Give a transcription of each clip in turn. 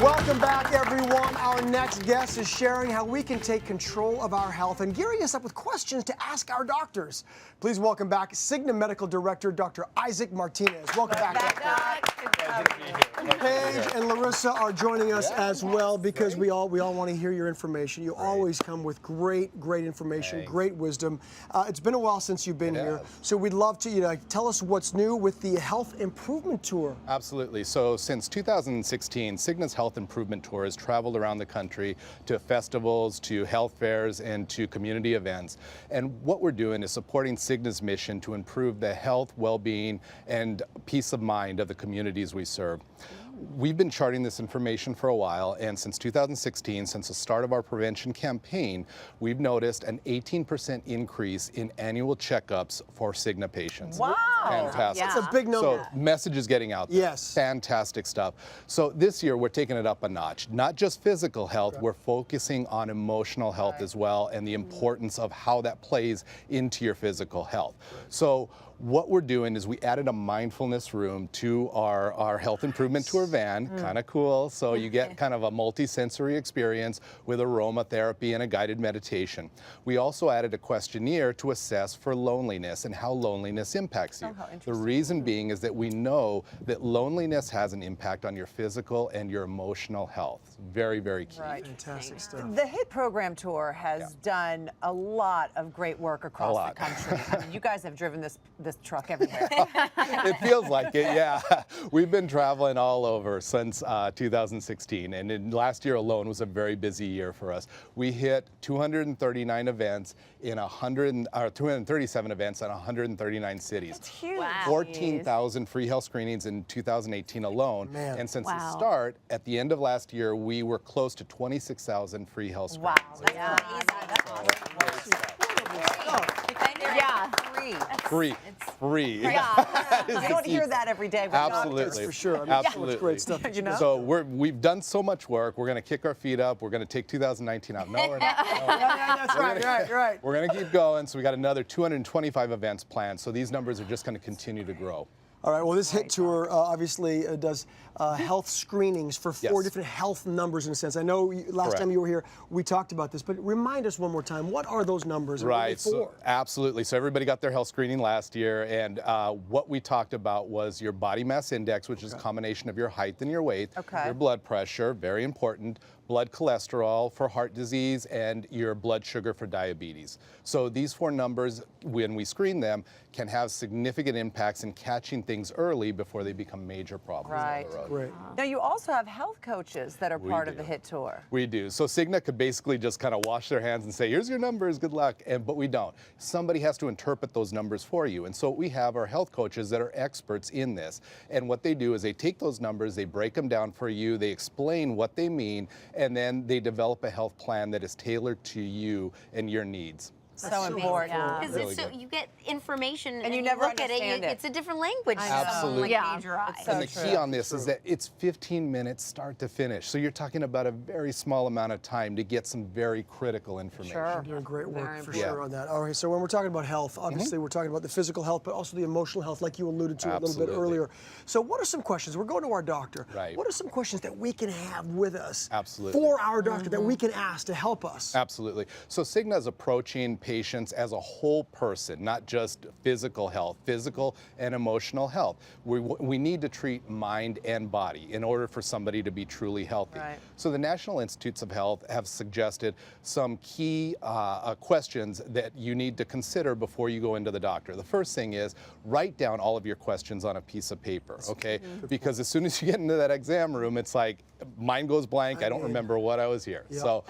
Welcome back, everyone. Our next guest is sharing how we can take control of our health and gearing us up with questions to ask our doctors. Please welcome back Cigna Medical Director, Dr. Isaac Martinez. Welcome back, Doc. Paige and Larissa are joining us as well because we all want to hear your information. You always come with great information, great wisdom. It's been a while since you've been here, so we'd love to tell us what's new with the Health Improvement Tour. Absolutely. So since 2016, Cigna's Health Improvement Tour has traveled around the country to festivals, to health fairs, and to community events. And what we're doing is supporting Cigna's mission to improve the health, well-being, and peace of mind of the communities we serve. We've been charting this information for a while, and since 2016, since the start of our prevention campaign, we've noticed an 18% increase in annual checkups for Cigna patients. Wow. Fantastic. That's a big number. So message is getting out there. Yes. Fantastic stuff. So this year we're taking it up a notch. Not just physical health, we're focusing on emotional health as well, and the importance of how that plays into your physical health. So what we're doing is we added a mindfulness room to our Health Improvement Tour van. Kind of cool. So you get kind of a multi-sensory experience with aromatherapy and a guided meditation. We also added a questionnaire to assess for loneliness and how loneliness impacts you. The reason being is that we know that loneliness has an impact on your physical and your emotional health. Very, very key. Right. Fantastic stuff. The HIT program tour has done a lot of great work across the country. I mean, you guys have driven this truck everywhere. It feels like it, yeah. We've been traveling all over since 2016, and last year alone was a very busy year for us. We hit 239 events in 237 events in 139 cities. That's huge. Wow. 14,000 free health screenings in 2018 alone. Man. And since the start, at the end of last year, we were close to 26,000 free health screenings. Wow. That's Free. Yeah. You don't hear that every day. Absolutely. That's for sure. I mean, Absolutely. it's great stuff. You know? So we've done so much work. We're going to kick our feet up. We're going to take 2019 out. No, we're not. No. That's right. We're going to keep going. So we got another 225 events planned. So these numbers are just going to continue to grow. All right, well, this HIT tour obviously does health screenings for four different health numbers in a sense. I know last time you were here, we talked about this, but remind us one more time, what are those numbers? Right, so, absolutely. So everybody got their health screening last year, and what we talked about was your body mass index, which is a combination of your height and your weight, your blood pressure, very important, blood cholesterol for heart disease, and your blood sugar for diabetes. So these four numbers, when we screen them, can have significant impacts in catching things early before they become major problems down the road. Great. Now, you also have health coaches that are part of the HIT tour. We do. So Cigna could basically just kind of wash their hands and say, here's your numbers, good luck, but we don't. Somebody has to interpret those numbers for you. And so we have our health coaches that are experts in this. And what they do is they take those numbers, they break them down for you, they explain what they mean, and then they develop a health plan that is tailored to you and your needs. So important. Because Really good. you get information And you you never look at understand it, it. it's a different language. I know. Absolutely. Yeah. Your eyes. It's so And the key on this is that it's 15 minutes start to finish. So you're talking about a very small amount of time to get some very critical information. Sure. You're doing great work Very for sure on that. All right, so when we're talking about health, obviously we're talking about the physical health, but also the emotional health, like you alluded to a little bit earlier. So what are some questions? We're going to our doctor. Right. What are some questions that we can have with us Absolutely. for our doctor that we can ask to help us? Absolutely. So Cigna is approaching patients as a whole person, not just physical health, physical and emotional health. We need to treat mind and body in order for somebody to be truly healthy. Right. So the National Institutes of Health have suggested some key questions that you need to consider before you go into the doctor. The first thing is write down all of your questions on a piece of paper, okay? Because as soon as you get into that exam room, it's like, mine goes blank, I don't remember what I was here. So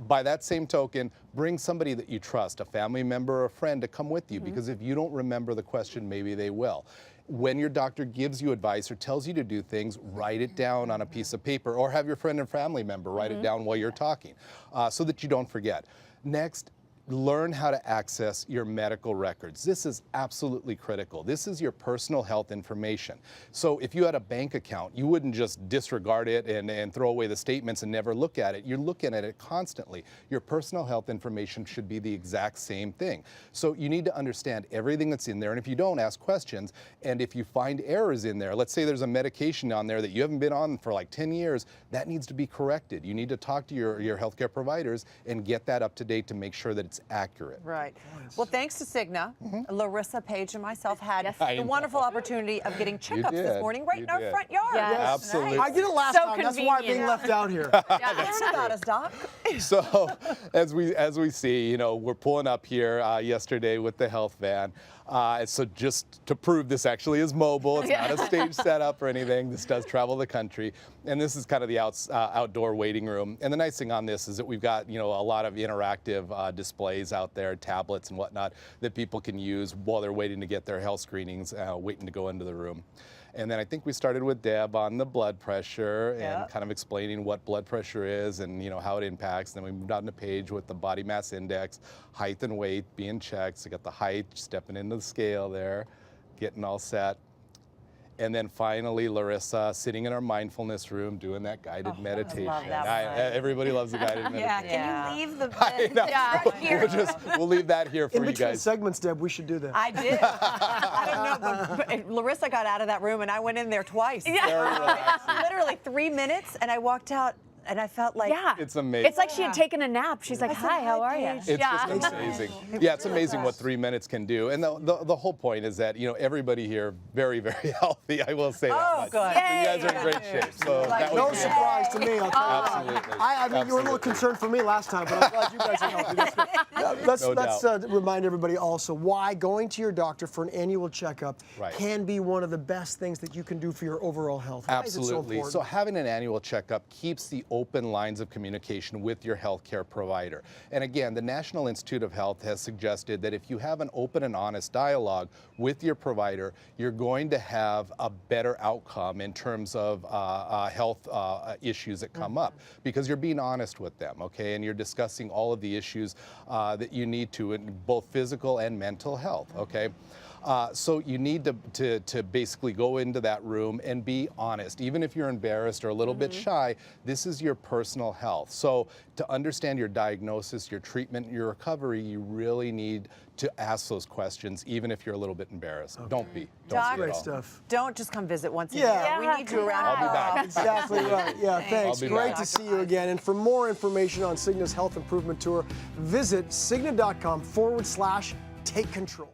by that same token, bring somebody that you trust, a family member or a friend, to come with you, because if you don't remember the question, maybe they will. When your doctor gives you advice or tells you to do things, write it down on a piece of paper, or have your friend and family member write it down while you're talking, so that you don't forget. Next, learn how to access your medical records. This is absolutely critical. This is your personal health information. So if you had a bank account, you wouldn't just disregard it and throw away the statements and never look at it. You're looking at it constantly. Your personal health information should be the exact same thing. So you need to understand everything that's in there, and if you don't, ask questions. And if you find errors in there, let's say there's a medication on there that you haven't been on for like 10 years, that needs to be corrected. You need to talk to your healthcare providers and get that up to date to make sure that it's accurate. Right. Well, thanks to Cigna, Larissa, Paige, and myself had I the know. wonderful opportunity of getting checkups this did. morning right You in our did. front yard. Yes. Absolutely. I did it last So time. That's why I'm being convenient. left out here. Learn about us, Doc. So as we see, you know, we're pulling up here yesterday with the health van. So just to prove this actually is mobile, it's not a stage setup or anything. This does travel the country, and this is kind of the outdoor waiting room. And the nice thing on this is that we've got, you know, a lot of interactive displays out there, tablets and whatnot that people can use while they're waiting to get their health screenings, waiting to go into the room. And then I think we started with Deb on the blood pressure and kind of explaining what blood pressure is and, you know, how it impacts. Then we moved on to Paige with the body mass index, height and weight being checked. So got the height, stepping into the scale there, getting all set. And then finally, Larissa sitting in our mindfulness room doing that guided meditation. love that one. Everybody loves the guided meditation. Yeah, Yeah. can you leave the I know. yeah, here? We'll leave that here for In you between guys. segments, Deb, we should do that. I did. I don't know, but Larissa got out of that room, and I went in there twice. Very relaxing. Literally 3 minutes, and I walked out, and I felt like, Yeah. It's amazing. It's like she had taken a nap. She's like, hi, how are you? It's just amazing. Yeah, it's amazing what 3 minutes can do. And the whole point is that, you know, everybody here very, very healthy. I will say that Oh, much. good. You guys are in great shape. So that No would be surprise to me, I'll tell you. Absolutely. I mean, you were a little Absolutely. concerned for me last time, but I'm glad you guys are healthy. That's good. Let's remind everybody also why going to your doctor for an annual checkup can be one of the best things that you can do for your overall health. Why is it so Absolutely. important? So having an annual checkup keeps the open lines of communication with your healthcare provider. And again, the National Institute of Health has suggested that if you have an open and honest dialogue with your provider, you're going to have a better outcome in terms of health issues that come up because you're being honest with them, okay? And you're discussing all of the issues that you need to in both physical and mental health, okay? So you need to basically go into that room and be honest. Even if you're embarrassed or a little bit shy, this is your personal health. So to understand your diagnosis, your treatment, your recovery, you really need to ask those questions, even if you're a little bit embarrassed. Don't be. Don't Doc, be at Great all. stuff. don't just come visit once a Yeah. year. We need you around. I'll be back. Exactly right. Yeah, thanks. I'll be Great back. to see you again. And for more information on Cigna's Health Improvement Tour, visit Cigna.com/take control.